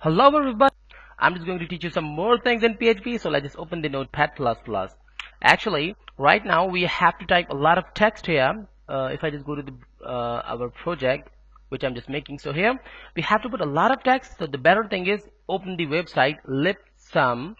Hello everybody, I'm just going to teach you some more things in PHP. So let's just open the Notepad++. Actually, right now we have to type a lot of text here. If I just go to the our project, which I'm just making, so here we have to put a lot of text. So the better thing is open the website lipsum.com.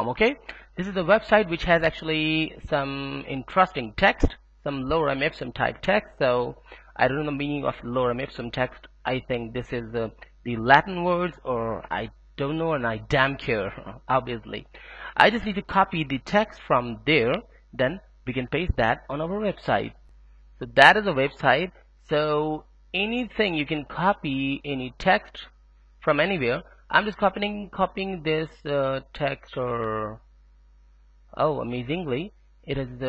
Okay, this is the website which has actually some interesting text, some lorem ipsum type text. So I don't know the meaning of lorem ipsum text. I think this is the Latin words, or I don't know, and I damn care. Obviously, I just need to copy the text from there, then we can paste that on our website. So that is a website. So anything you can copy, any text from anywhere. I'm just copying this text, or oh, amazingly, it is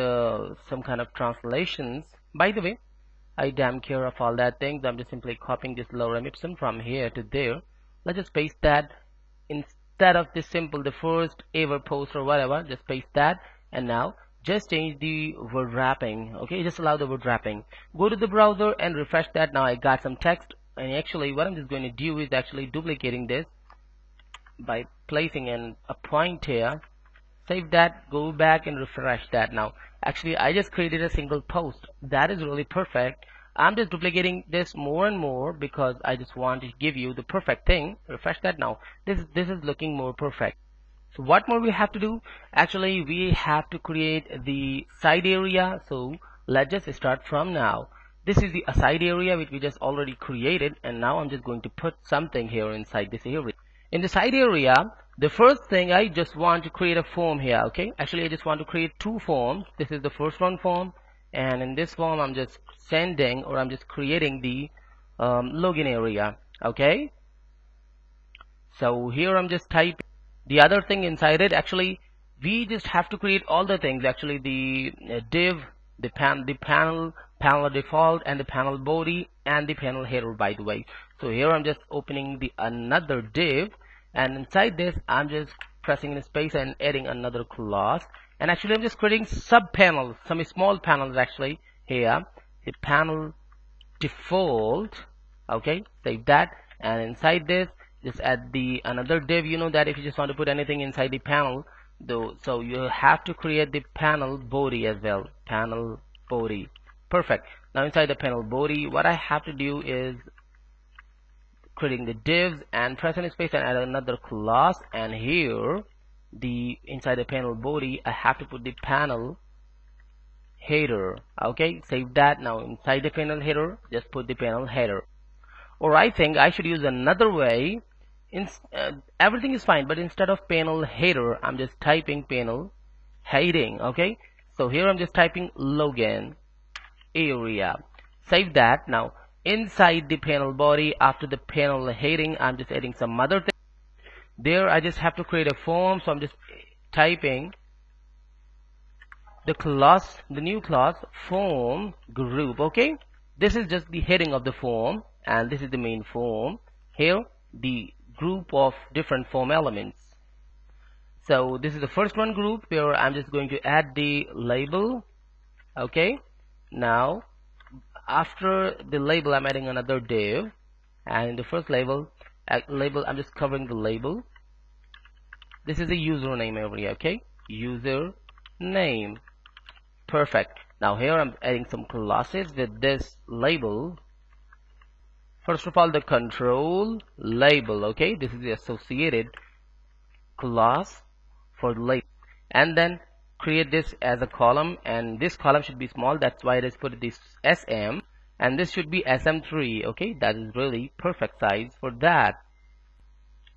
some kind of translations. By the way, I damn care of all that things. I'm just simply copying this lorem ipsum from here to there. Let's just paste that instead of this simple, the first ever post or whatever. Just paste that, and now just change the word wrapping. Okay, just allow the word wrapping. Go to the browser and refresh that. Now I got some text, and actually what I'm just going to do is actually duplicating this by placing a point here. Save that, go back and refresh that. Now actually I just created a single post. That is really perfect. I'm just duplicating this more and more because I just want to give you the perfect thing. Refresh that. Now this is looking more perfect. So what more we have to do? Actually we have to create the side area. So let's just start from now. This is the side area which we just already created, and now I'm just going to put something here inside this area. In the side area, the first thing, I just want to create a form here. Okay, actually I just want to create two forms. This is the first one form, and in this form I'm just sending, or I'm just creating the login area. Okay, so here I'm just typing the other thing inside it. Actually we just have to create all the things. Actually the div, the panel default, and the panel body, and the panel header, by the way. So here I'm just opening the another div, and inside this I'm just pressing in space and adding another class. And actually I'm just creating sub panels, some small panels actually here. The panel default. Okay, save that, and inside this just add the another div. You know that if you just want to put anything inside the panel though, so you have to create the panel body as well. Panel body, perfect. Now inside the panel body, what I have to do is creating the divs and press in space and add another class, and here the inside the panel body I have to put the panel header. Okay, save that. Now inside the panel header just put the panel header. Or I think I should use another way. Everything is fine, but instead of panel header I'm just typing panel heading. Okay, so here I'm just typing login area. Save that. Now inside the panel body, after the panel heading, I'm just adding some other thing. There I just have to create a form, so I'm just typing the class, the new class form group. Okay, this is just the heading of the form, and this is the main form. Here the group of different form elements. So this is the first one group, where I'm just going to add the label. Okay, now after the label I'm adding another div, and in the first label I'm just covering the label. This is the username area. Okay, user name, perfect. Now here I'm adding some classes with this label. First of all, the control label. Okay, this is the associated class for the label, and then create this as a column, and this column should be small. That's why I just put this SM, and this should be SM3. Okay, that is really perfect size for that.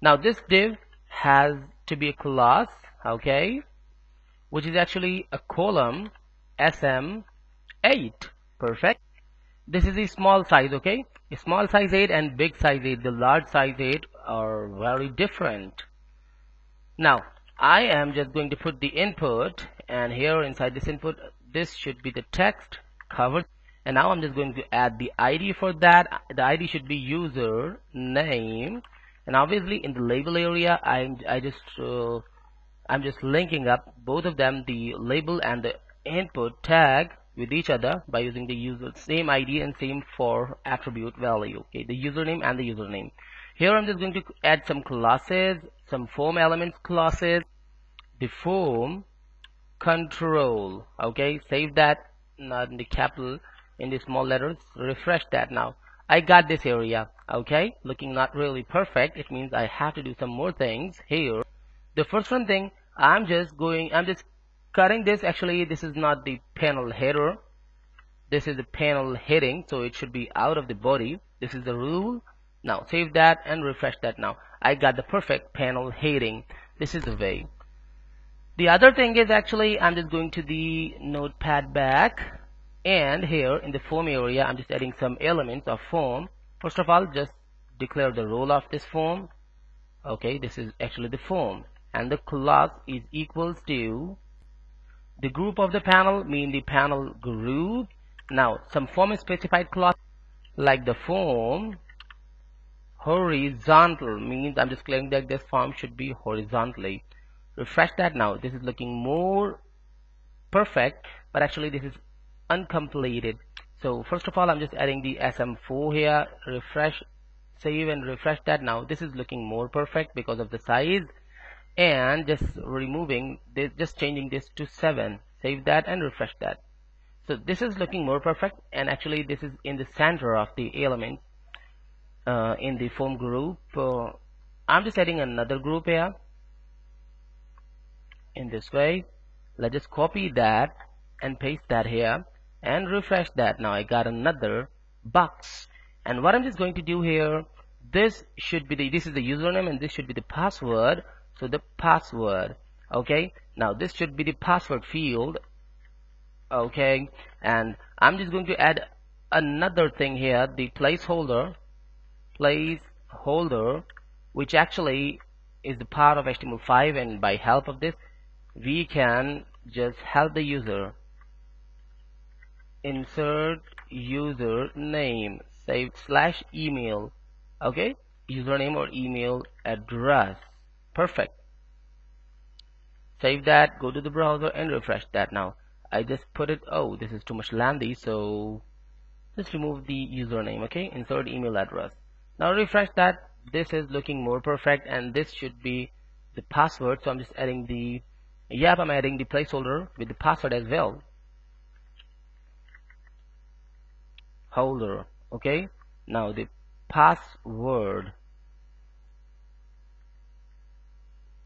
Now this div has to be a class, okay, which is actually a column SM8. Perfect. This is a small size. Okay, a small size 8 and big size 8. The large size 8 are very different. Now I am just going to put the input, and here inside this input this should be the text covered, and now I'm just going to add the ID for that. The ID should be user name, and obviously in the label area I'm just linking up both of them, the label and the input tag, with each other by using the user same ID and same for attribute value. Okay, the username and the username. Here I'm just going to add some classes, some form elements classes, the form control. Okay, save that, not in the capital, in the small letters. Refresh that. Now I got this area. Okay, looking not really perfect. It means I have to do some more things here. The first one thing, I'm just cutting this. Actually, this is not the panel header, this is the panel heading, so it should be out of the body. This is the rule. Now save that and refresh that. Now I got the perfect panel heading. This is the way. The other thing is, actually, I'm just going to the notepad back, and here in the form area I'm just adding some elements of form. First of all, just declare the role of this form. Okay, this is actually the form, and the class is equals to the group of the panel, mean the panel group. Now some form specified class like the form horizontal means I'm just declaring that this form should be horizontally. Refresh that. Now this is looking more perfect, but actually this is uncompleted. So first of all, I'm just adding the SM4 here. Refresh, save and refresh that. Now this is looking more perfect because of the size, and just removing this, just changing this to 7. Save that and refresh that. So this is looking more perfect, and actually this is in the center of the element in the form group. I'm just adding another group here in this way. Let's just copy that and paste that here and refresh that. Now I got another box, and what I'm just going to do here, this should be this is the username and this should be the password. So the password, okay, now this should be the password field. Okay, and I'm just going to add another thing here, the placeholder, which actually is the part of HTML5, and by help of this we can just help the user insert username, save /email, okay, username or email address. Perfect. Save that, go to the browser and refresh that. Now I just put it, oh, this is too much lengthy, so just remove the username. Okay, insert email address. Now refresh that. This is looking more perfect, and this should be the password. So I'm just adding the I'm adding the placeholder with the password as well. Holder. Okay, now the password,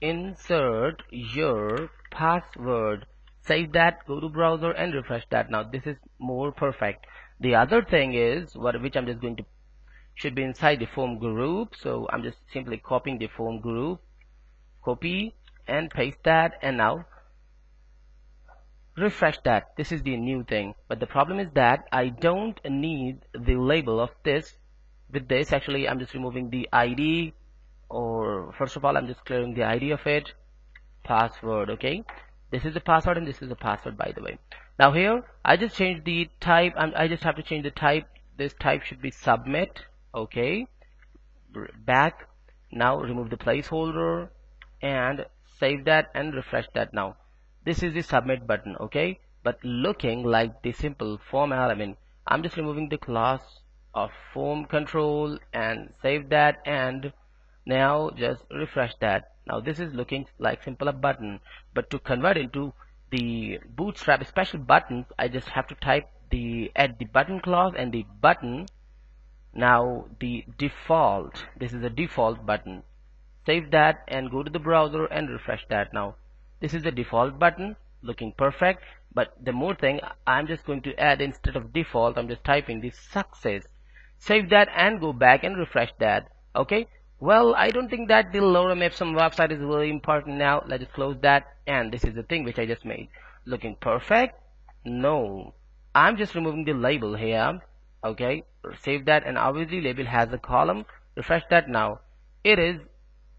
insert your password. Save that, go to browser and refresh that. Now this is more perfect. The other thing is which I'm just going to should be inside the form group. So I'm just simply copying the form group, copy and paste that, and now refresh that. This is the new thing, but the problem is that I don't need the label of this. With this, actually I'm just removing the ID, or first of all I'm just clearing the ID of it. Password. Okay, this is the password and this is the password, by the way. Now here I just changed the type. I just have to change the type. This type should be submit. Okay, back. Now remove the placeholder and save that and refresh that. Now this is the submit button. Okay, but looking like the simple form element. I'm just removing the class of form control and save that, and now just refresh that. Now this is looking like simple a button, but to convert into the bootstrap special buttons, I just have to type the add the button clause and the button. Now the default, this is a default button. Save that and go to the browser and refresh that. Now this is the default button, looking perfect, but the more thing I'm just going to add, instead of default I'm just typing the success. Save that and go back and refresh that. Okay, well, I don't think that the lorem ipsum website is really important. Now let's just close that, and this is the thing which I just made. Looking perfect? No, I'm just removing the label here. Okay, save that, and obviously label has a column. Refresh that. Now it is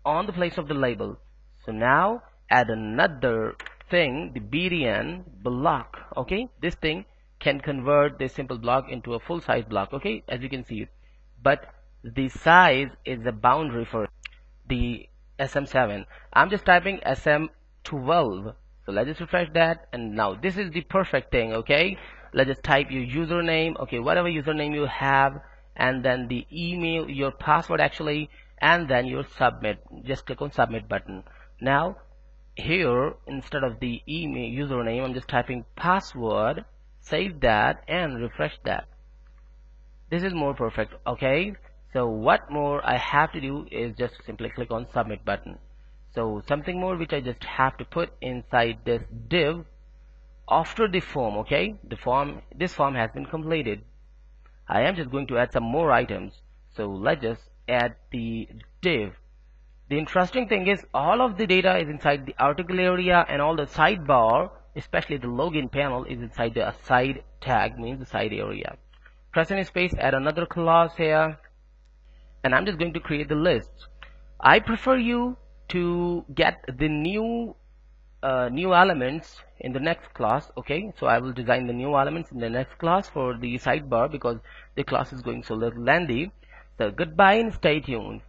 on the place of the label. So now add another thing, the BDN block. Okay, this thing can convert this simple block into a full size block. Okay, as you can see, but the size is the boundary for the SM7. I'm just typing SM12. So let's just refresh that, and now this is the perfect thing. Okay, let's just type your username. Okay, whatever username you have, and then the email, your password actually, and then your submit. Just click on submit button. Now here, instead of the email username, I'm just typing password. Save that and refresh that. This is more perfect. Okay, so what more I have to do is just simply click on submit button. So something more which I just have to put inside this div after the form. Okay, this form has been completed. I am just going to add some more items. So let's just add the div. The interesting thing is all of the data is inside the article area, and all the sidebar, especially the login panel, is inside the side tag, means the side area. Press any space, add another class here, and I'm just going to create the list. I prefer you to get the new elements in the next class. Okay, so I will design the new elements in the next class for the sidebar because the class is going so little lengthy. So goodbye and stay tuned.